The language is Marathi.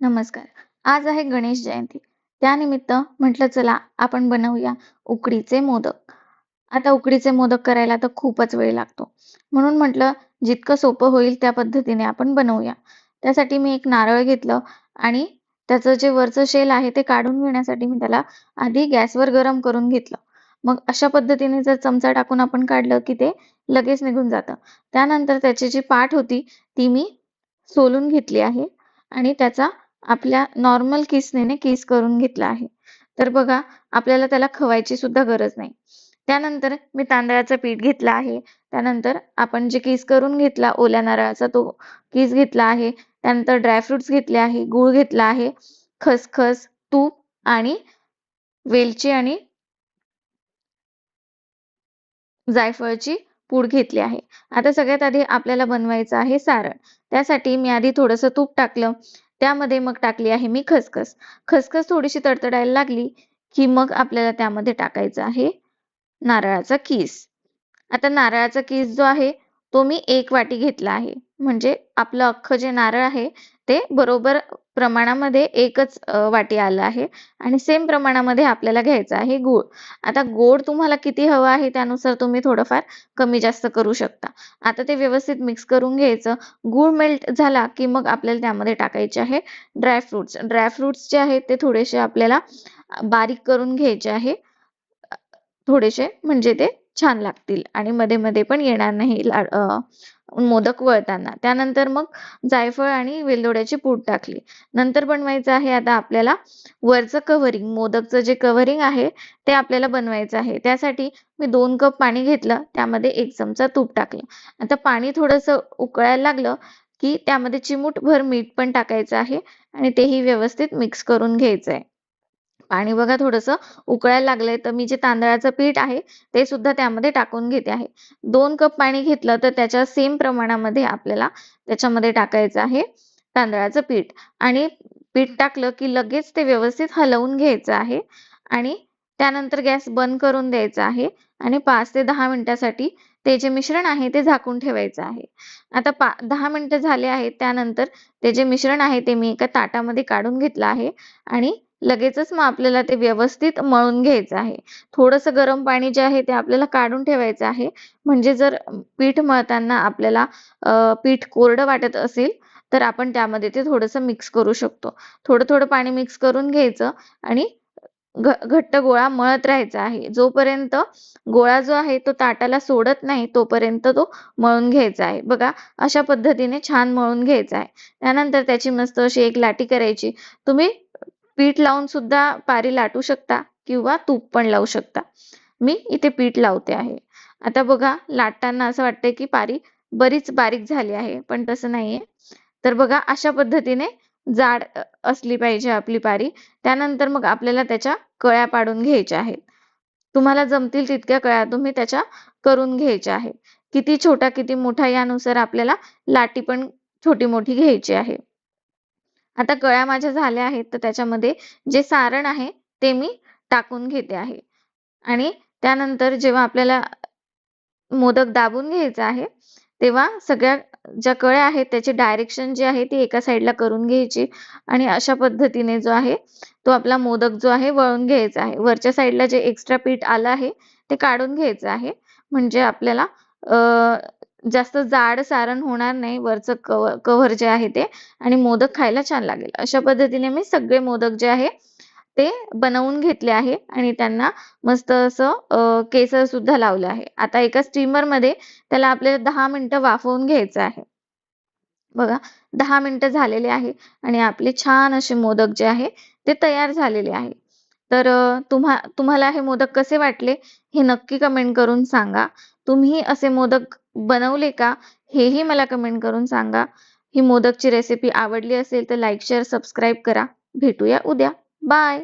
नमस्कार. आज आहे गणेश जयंती. त्यानिमित्त म्हटलं चला आपण बनवूया उकडीचे मोदक. आता उकडीचे मोदक करायला तर खूपच वेळ लागतो. म्हणून म्हटलं जितकं सोपं होईल त्या पद्धतीने आपण बनवूया. त्यासाठी मी एक नारळ घेतलं आणि त्याचं जे वरचं शेल आहे ते काढून घेण्यासाठी मी त्याला आधी गॅसवर गरम करून घेतलं. मग अशा पद्धतीने जर चमचा टाकून आपण काढलं की ते लगेच निघून जातं. त्यानंतर त्याची जी पाट होती ती मी सोलून घेतली आहे आणि त्याचा आपल्या नॉर्मल किसनीने किस करून घेतला आहे. तर बघा आपल्याला त्याला खवायची सुद्धा गरज नाही. त्यानंतर मी तांदळाचं पीठ घेतलं आहे. त्यानंतर आपण जे किस करून घेतला ओल्या नारळाचा तो किस घेतला आहे. त्यानंतर ड्रायफ्रुट्स घेतले आहे, गूळ घेतला आहे, खसखस, तूप आणि वेलची आणि जायफळची पूड घेतली आहे. आता सगळ्यात आधी आपल्याला बनवायचं आहे सारण. त्यासाठी मी आधी थोडंसं तूप टाकलं. त्यामध्ये मग टाकली आहे मी खसखस. खसखस थोडीशी तडतडायला लागली, की मग आपल्याला त्यामध्ये टाकायचं आहे नारळाचा किस. आता नारळाचा किस जो आहे, तो मी 1 वाटी घेतला आहे. म्हणजे आपलं अख्खं जे नारळ आहे, ते बरोबर प्रमाणामध्ये एकच वाटी आलं आहे आणि सेम प्रमाणामध्ये आपल्याला घ्यायचा आहे गूळ. आता गोड तुम्हाला किती हवा आहे त्यानुसार तुम्ही थोडंफार कमी जास्त करू शकता. आता ते व्यवस्थित मिक्स करून घ्यायचं. गूळ मेल्ट झाला, की मग आपल्याला त्यामध्ये टाकायचे आहे ड्रायफ्रुट्स. ड्रायफ्रुट्स जे आहेत ते थोडेसे आपल्याला बारीक करून घ्यायचे आहे. थोडेसे म्हणजे ते छान लागतील आणि मध्ये-मध्ये पण येणार नाही मोदक वळताना. त्यानंतर मग जायफळ आणि वेलदोड्याची पूड टाकली. नंतर बनवायचं आहे आता आपल्याला वरचं कव्हरिंग. मोदकचं जे कव्हरिंग आहे ते आपल्याला बनवायचं आहे. त्यासाठी मी 2 कप पाणी घेतलं. त्यामध्ये 1 चमचा तूप टाकलं. आता पाणी थोडंसं उकळायला लागलं, की त्यामध्ये चिमूटभर मीठ पण टाकायचं आहे आणि तेही व्यवस्थित मिक्स करून घ्यायचं आहे. पाणी बघा थोडंसं उकळायला लागलंय, तर मी जे तांदळाचं पीठ आहे, ते सुद्धा त्यामध्ये टाकून घेते आहे. 2 कप पाणी घेतलं, तर त्याच्या सेम प्रमाणामध्ये आपल्याला त्याच्यामध्ये टाकायचं आहे तांदळाचं पीठ आणि पीठ टाकलं, की लगेच ते व्यवस्थित हलवून घ्यायचं आहे आणि त्यानंतर गॅस बंद करून द्यायचा आहे आणि 5 ते 10 मिनिटासाठी ते जे मिश्रण आहे, ते झाकून ठेवायचं आहे. आता 10 मिनिटं झाले आहेत. त्यानंतर ते जे मिश्रण आहे, ते मी एका ताटामध्ये काढून घेतलं आहे आणि लगेचच मग आपल्याला ते व्यवस्थित मळून घ्यायचं आहे. थोडंसं गरम पाणी जे आहे ते आपल्याला काढून ठेवायचं आहे. म्हणजे जर पीठ मळताना आपल्याला पीठ कोरडं वाटत असेल, तर आपण त्यामध्ये ते थोडंसं मिक्स करू शकतो. थोडं-थोडं पाणी मिक्स करून घ्यायचं आणि घट्ट गोळा मळत राहायचा आहे. जोपर्यंत गोळा जो आहे तो ताटाला सोडत नाही, तोपर्यंत तो मळून घ्यायचा आहे. बघा अशा पद्धतीने छान मळून घ्यायचा आहे. त्यानंतर त्याची मस्त अशी एक लाटी करायची. तुम्ही पीठ लावून सुद्धा पारी लाटू शकता किंवा तूप पण लावू शकता. मी इथे पीठ लावते आहे. आता बघा लाटताना असं वाटतंय की पारी बरीच बारीक झाली आहे, पण तसं नाहीये. तर बघा अशा पद्धतीने जाड असली पाहिजे आपली पारी. त्यानंतर मग आपल्याला त्याच्या कळ्या पाडून घ्यायच्या आहेत. तुम्हाला जमतील तितक्या कळ्या तुम्ही त्याच्या करून घ्यायच्या आहेत. किती छोटा, किती मोठा यानुसार आपल्याला लाटी पण छोटी-मोठी घ्यायची आहे. आता कळ्या माझ्या झाल्या आहेत, तर त्याच्यामध्ये जे सारण आहे ते मी टाकून घेते आहे आणि त्यानंतर जेव्हा आपल्याला मोदक दाबून घ्यायचा आहे, तेव्हा सगळ्या ज्या कळ्या आहेत त्याची डायरेक्शन जी आहे ती एका साइडला करून घ्यायची आणि अशा पद्धतीने जो आहे तो आपला मोदक जो आहे वळून घ्यायचा आहे. वरच्या साइडला जे एक्स्ट्रा पीठ आलं आहे ते काढून घ्यायचं आहे. म्हणजे आपल्याला जास्त जाड सारण होणार नाही वरचं कव्हर जे आहे ते आणि मोदक खायला छान लागेल. अशा पद्धतीने मी सगळे मोदक जे आहे ते बनवून घेतले आहे आणि त्यांना मस्त असं केसर सुद्धा लावलं आहे. आता एका स्टीमरमध्ये त्याला आपल्याला 10 मिनिटं वाफवून घ्यायचं आहे. बघा 10 मिनिटं झालेले आहे आणि आपले छान असे मोदक जे आहे ते तयार झालेले आहे. तर तुम्हाला हे मोदक कसे वाटले हे नक्की कमेंट करून सांगा. तुम्ही असे मोदक बनवले का? हेही मला कमेंट करून सांगा. ही मोदकची रेसिपी आवडली असेल तर लाईक, शेअर, सबस्क्राईब करा. भेटूया उद्या. बाय.